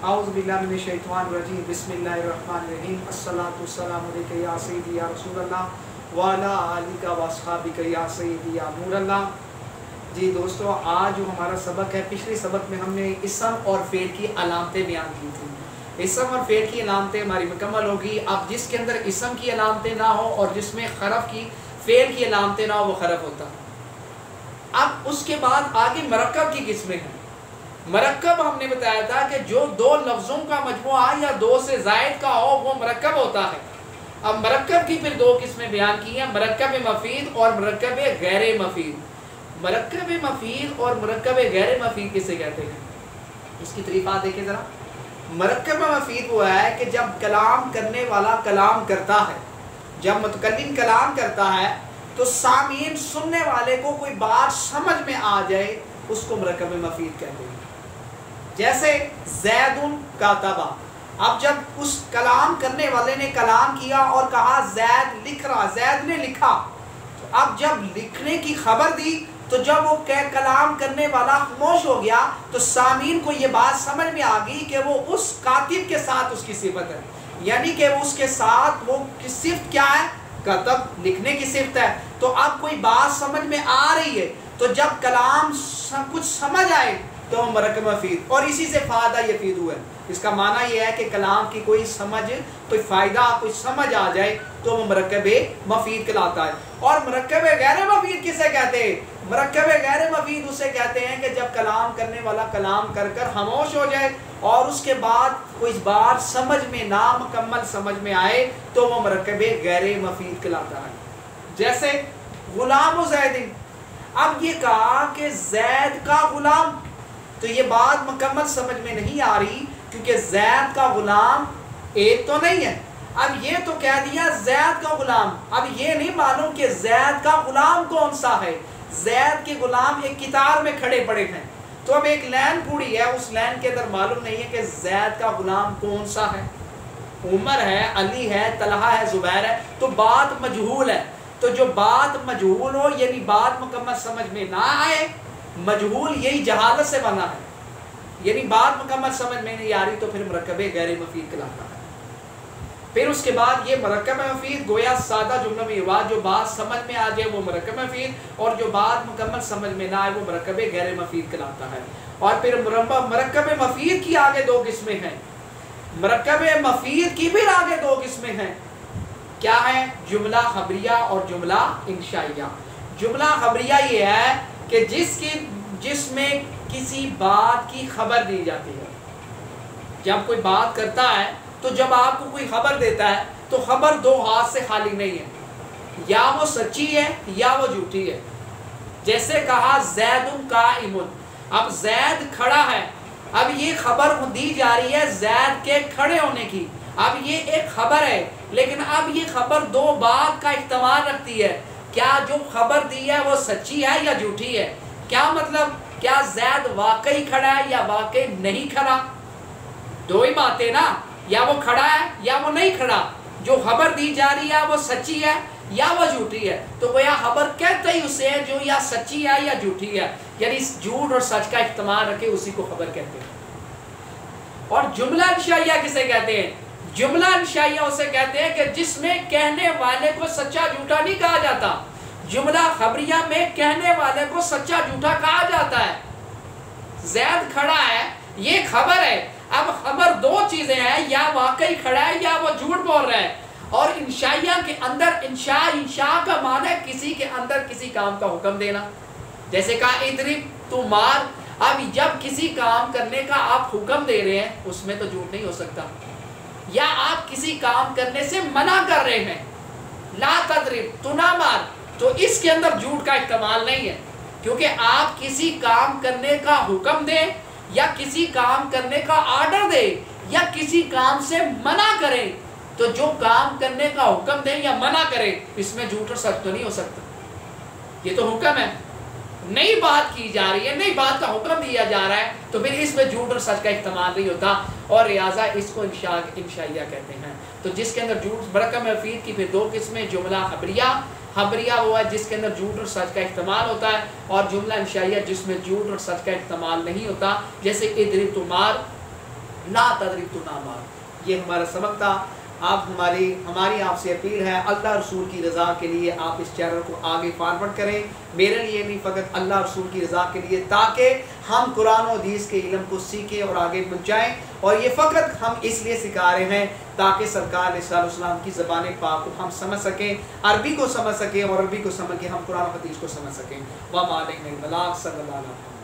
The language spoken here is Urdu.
اعوذ باللہ من الشیطان الرجیم بسم اللہ الرحمن الرحیم الصلاۃ والسلام علیک یا سیدی یا رسول اللہ وعلی آلک و اصحابک یا سیدی یا نور اللہ۔ جی دوستو، آج جو ہمارا سبق ہے، پچھلے سبق میں ہم نے اسم اور فعل کی علامتیں بیان کی تھیں۔ اسم اور فعل کی علامتیں ہماری مکمل ہوگی۔ اب جس کے اندر اسم کی علامتیں نہ ہو اور جس میں حرف کی فعل کی علامتیں نہ ہو وہ حرف ہوتا۔ اب اس کے بعد آگے مرکب کی قسمیں ہیں۔ مرکب ہم نے بتایا تھا کہ جو دو لفظوں کا مجموعہ یا دو سے زائد کا ہو وہ مرکب ہوتا ہے۔ اب مرکب کی پھر دو قسمیں بیان کی ہیں، مرکب مفید اور مرکب غیر مفید۔ مرکب مفید اور مرکب غیر مفید کسے کہتے ہیں؟ اس کی طریقات دیکھیں ذرا۔ مرکب مفید وہ ہے کہ جب کلام کرنے والا کلام کرتا ہے، جب متکلم کلام کرتا ہے تو سامعین سننے والے کو کوئی بات سمجھ میں آ جائے، اس کو مرکب مفید کہتے ہیں۔ جیسے زید کاتبہ، اب جب اس کلام کرنے والے نے کلام کیا اور کہا زید لکھ رہا، زید نے لکھا، تو اب جب لکھنے کی خبر دی تو جب وہ کلام کرنے والا خاموش ہو گیا تو سامعین کو یہ بات سمجھ میں آ گئی کہ وہ اس کاتب کے ساتھ اس کی صفت ہے، یعنی کہ اس کے ساتھ وہ صفت کیا ہے؟ کاتب، لکھنے کی صفت ہے۔ تو اب کوئی بات سمجھ میں آ رہی ہے تو جب کلام کچھ سمجھ آئے تو مرکب مفید، اور اسی سے فائدہ یفید ہوا ہے۔ اس کا معنی یہ ہے کہ کلام کی کوئی سمجھ، کوئی فائدہ، کوئی سمجھ آ جائے تو وہ مرکب مفید کہلاتا ہے۔ اور مرکب غیر مفید کسے کہتے ہیں؟ مرکب غیر مفید اسے کہتے ہیں کہ جب کلام کرنے والا کلام کر کر خاموش ہو جائے اور اس کے بعد کوئی بات سمجھ میں نہ مکمل سمجھ میں آئے تو وہ مرکب غیر مفید کہلاتا ہے۔ جیسے غلام و زید، اب یہ کہا کہ زید کا غلام، تو یہ بات مکمل سمجھ میں نہیں آ رہی کیونکہ زید کا غلام ایک تو نہیں ہے۔ اب یہ تو کہہ دیا زید کا غلام، اب یہ نہیں معلوم کہ زید کا غلام کون سا ہے۔ زید کے غلام ایک قطار میں کھڑے پڑے ہیں، تو اب ایک لین پوری ہے، اس لین کے اندر معلوم نہیں ہے کہ زید کا غلام کون سا ہے۔ عمر ہے، علی ہے، طلحہ ہے، زبیر ہے، تو بات مجہول ہے۔ تو جو بات مجہول ہو یعنی بات مکمل سمجھ میں نہ آئے، مجہول یہی جہالت سے بنا ہے، یعنی بات مکمل سمجھ میں نہیں آ رہی تو پھر مرکب غیر مفید کہلاتا ہے۔ پھر اس کے بعد یہ مرکب مفید گویا سادہ جملوں میں یہ جو بات سمجھ میں آ جائے وہ مرکب مفید، اور جو بات مکمل سمجھ میں نہ آئے وہ مرکب غیر مفید کہلاتا ہے۔ اور پھر مرکب مفید کی آگے دو قسمیں ہیں، مرکب مفید کی بھی آگے دو قسمیں ہیں۔ کیا ہے؟ جملہ خبریہ اور جملہ انشائیہ۔ جملہ خبریہ یہ ہے کہ جس میں کسی بات کی خبر دی جاتی ہے۔ جب کوئی بات کرتا ہے تو جب آپ کو کوئی خبر دیتا ہے تو خبر دو ہاتھ سے خالی نہیں ہے، یا وہ سچی ہے یا وہ جھوٹی ہے۔ جیسے کہا زید قائم، اب زید کھڑا ہے، اب یہ خبر دی جا رہی ہے زید کے کھڑے ہونے کی۔ اب یہ ایک خبر ہے لیکن اب یہ خبر دو بات کا احتمال رکھتی ہے، کیا جو خبر دی ہے وہ سچی ہے یا جھوٹی ہے۔ کیا مطلب؟ کیا زید واقعی کھڑا ہے یا واقعی نہیں کھڑا؟ دو ہی باتیں نا، یا وہ کھڑا ہے یا وہ نہیں کھڑا۔ جو خبر دی جا رہی ہے وہ سچی ہے یا وہ جھوٹی ہے، تو وہ خبر کہتے ہی اسے ہے جو یا سچی ہے یا جھوٹی ہے، یعنی جھوٹ اور سچ کا احتمال رکھے اسی کو خبر کہتے ہیں۔ اور جملہ انشائیہ کسے کہتے ہیں؟ جملہ انشائیہ اسے کہتے ہیں کہ جس میں کہنے والے کو سچا جھوٹا نہیں کہا جاتا۔ جملہ خبریہ میں کہنے والے کو سچا جھوٹا کہا جاتا ہے۔ زید کھڑا ہے، یہ خبر ہے، اب خبر دو چیزیں ہیں، یا واقعی کھڑا ہے یا وہ جھوٹ بول رہا ہے۔ اور انشائیہ کے اندر انشاء کا معنی ہے کسی کے اندر کسی کام کا حکم دینا۔ جیسے کہا اضرب، تو مار، اب جب کسی کام کرنے کا آپ حکم دے رہے ہیں اس میں تو جھوٹ نہیں ہو سکتا۔ یا آپ کسی کام کرنے سے منع کر رہے ہیں، لا تضرب، تو نہ مار، تو اس کے اندر جھوٹ کا احتمال نہیں ہے، کیونکہ آپ کسی کام کرنے کا حکم دیں یا کسی کام کرنے کا آرڈر دیں یا کسی کام سے منع کریں، تو جو کام کرنے کا حکم دیں یا منع کریں اس میں جھوٹ اور سچ تو نہیں ہو سکتا۔ یہ تو حکم ہے، نئی بات کی جا رہی ہے، نئی بات کا حکم دیا جا رہا ہے، تو پھر اس میں جھوٹ اور سچ کا احتمال نہیں ہوتا، اور لہٰذا اس کو انشائیہ کہتے ہیں۔ تو جس کے اندر جھوٹ، مرکب مفید کی پھر دو قسمیں، جملہ خبریہ، خبریہ وہ ہے جس کے اندر جھوٹ اور سچ کا احتمال ہوتا ہے، اور جملہ انشائیہ جس میں جھوٹ اور سچ کا احتمال نہیں ہوتا، جیسے اضرب، تو مار، لا تضرب تو نہ مار۔ یہ ہمارا سبق تھا۔ آپ ہماری آپ سے اپیل ہے اللہ رسول کی رضا کے لیے آپ اس چینل کو آگے فارورڈ کریں، میرے لیے نہیں فقط اللہ رسول کی رضا کے لیے، تاکہ ہم قرآن و حدیث کے علم کو سیکھیں اور آگے پہنچائیں۔ اور یہ فقط ہم اس لیے سکھا رہے ہیں تاکہ سرکار علیہ السلام کی زبان پاک کو ہم سمجھ سکیں، عربی کو سمجھ سکیں، اور عربی کو سمجھ کے ہم قرآن و حدیث کو سمجھ سکیں۔ وما علینا البلاغ، صلی اللہ علیہ وسلم۔